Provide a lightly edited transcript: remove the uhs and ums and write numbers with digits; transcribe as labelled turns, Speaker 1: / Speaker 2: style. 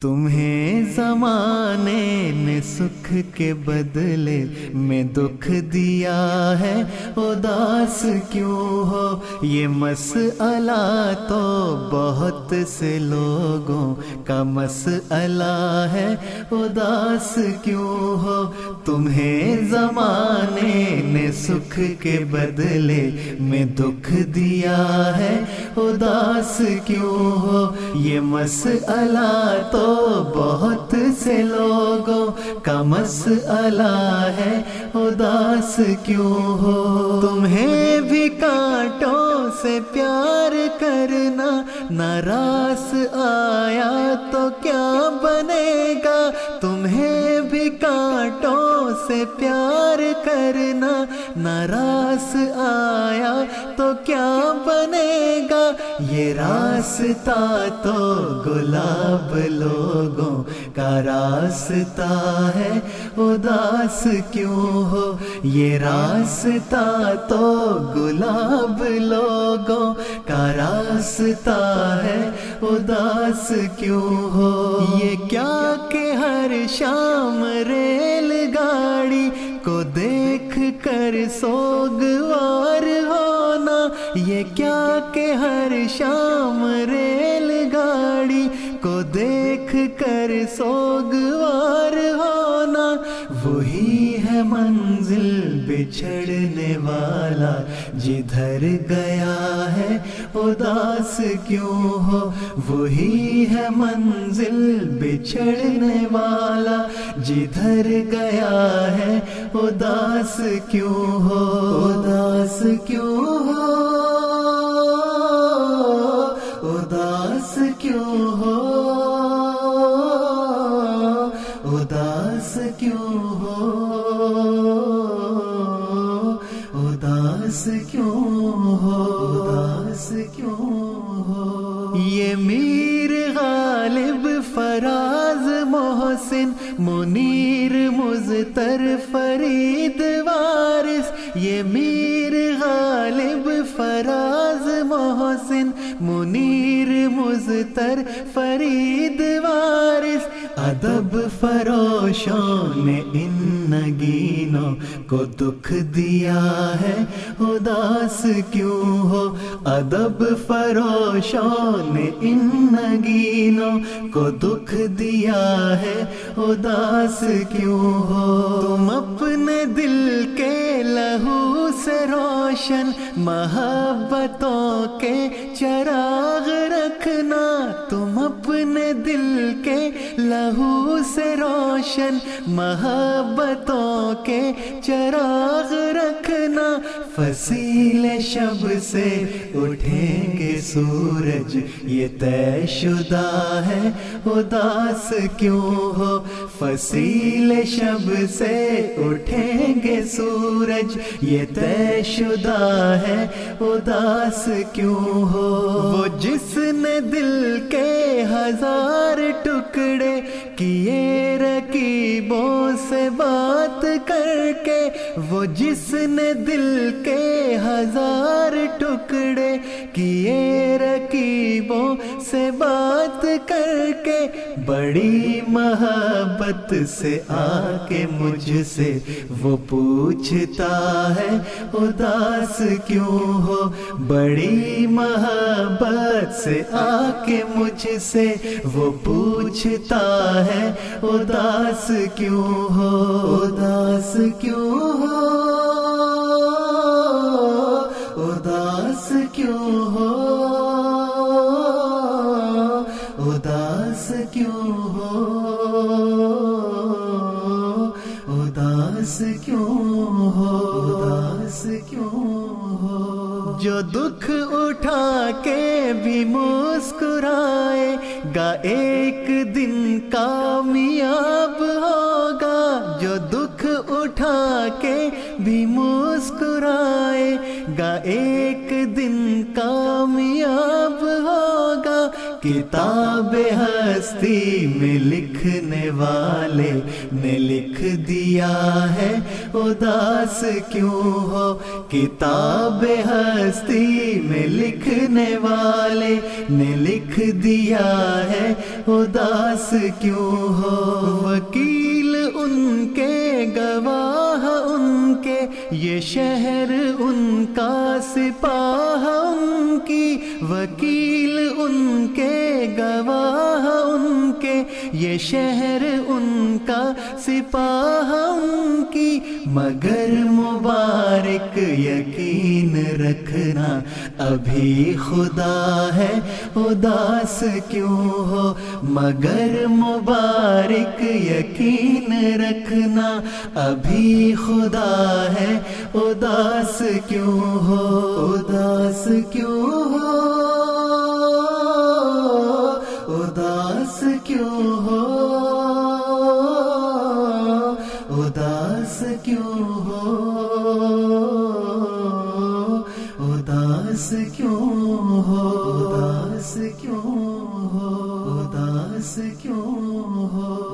Speaker 1: تمہیں زمانے نے سکھ کے بدلے میں دکھ دیا ہے، اداس کیوں ہو؟ یہ مسئلہ تو بہت سے لوگوں کا مسئلہ ہے، اداس کیوں ہو؟ تمہیں زمانے نے سکھ کے بدلے میں دکھ دیا ہے، اداس کیوں ہو؟ یہ مسئلہ تو بہت سے لوگوں کا مسئلہ ہے، اداس کیوں ہو؟ تمہیں بھی کانٹوں سے پیار کرنا ناراض آیا تو کیا بنے گا؟ تمہیں بھی کانٹوں سے پیار کرنا ناراض آیا تو کیا بنے گا؟ یہ راستہ تو گلاب لوگوں کا راستہ ہے، اداس کیوں ہو؟ یہ راستہ تو گلاب لوگوں کا راستہ ہے، اداس کیوں ہو؟ یہ کیا کہ ہر شام ریل گاڑی کو دیکھ کر سوگوار ہونا، یہ کیا کہ ہر شام ریل گاڑی کو دیکھ کر سوگوار ہونا، وہی ہے منزل بچھڑنے والا جدھر گیا ہے، اداس کیوں ہو؟ وہی ہے منزل بچھڑنے والا جدھر گیا ہے، اداس کیوں ہو؟ اداس کیوں ہو؟ اداس کیوں ہو؟ اداس کیوں ہو؟ اداس کیوں ہو؟ اداس کیوں ہو؟ یہ میر غالب فراز محسن منیر مضطر فرید وارث، یہ میر غالب فراز محسن منیر مضطر فرید وارث، ادب فروشوں نے ان نگینوں کو دکھ دیا ہے، اداس کیوں ہو؟ ادب فروشوں نے ان نگینوں کو دکھ دیا ہے، اداس کیوں ہو؟ تم اپنے دل کے لہو سے روشن محبتوں کے چراغ رکھنا، تم اپنے دل کے لہو سے روشن محبتوں کے چراغ رکھنا، فصیل شب سے اٹھیں گے سورج یہ طے شدہ ہے، اداس کیوں ہو؟ فصیل شب سے اٹھیں گے سورج یہ طے شدہ ہے، اداس کیوں ہو؟ وہ جس نے دل کے ہزار ٹکڑے کیے رکیبوں سے بات کر کے، وہ جس نے دل کے ہزار ٹکڑے کیے رکیبوں سے بات کر کے، بڑی محبت سے آ کے مجھ سے وہ پوچھتا ہے، اداس کیوں ہو؟ بڑی محبت سے آ کے مجھ سے وہ پوچھتا ہے، اداس کیوں ہو؟ اداس کیوں ہو؟ اداس کیوں ہو؟ اداس کیوں ہو؟ اداس کیوں ہو؟ اداس کیوں ہو؟ جو دکھ اٹھا کے بھی مسکرائے گا ایک دن کامیاب ہوگا، جو دکھ اٹھا کے بھی مسکرائے گا ایک دن کامیاب ہوگا، کتاب ہستی میں لکھنے والے نے لکھ دیا ہے اداس کیوں ہو، کتاب ہستی میں لکھنے والے نے لکھ دیا ہے اداس کیوں ہو، وکیل ان کے گواہ ان کے یہ شہر ان کا سپاہ ان کی، وکیل ان کے گواہ ان کے یہ شہر ان کا سپاہ ان کی، مگر مبارک یقین رکھنا ابھی خدا ہے اداس کیوں ہو، مگر مبارک یقین رکھنا ابھی خدا ہے اداس کیوں ہو، اداس کیوں ہو، اداس کیوں ہو، اداس کیوں ہو، اداس کیوں ہو، اداس کیوں ہو، اداس کیوں ہو۔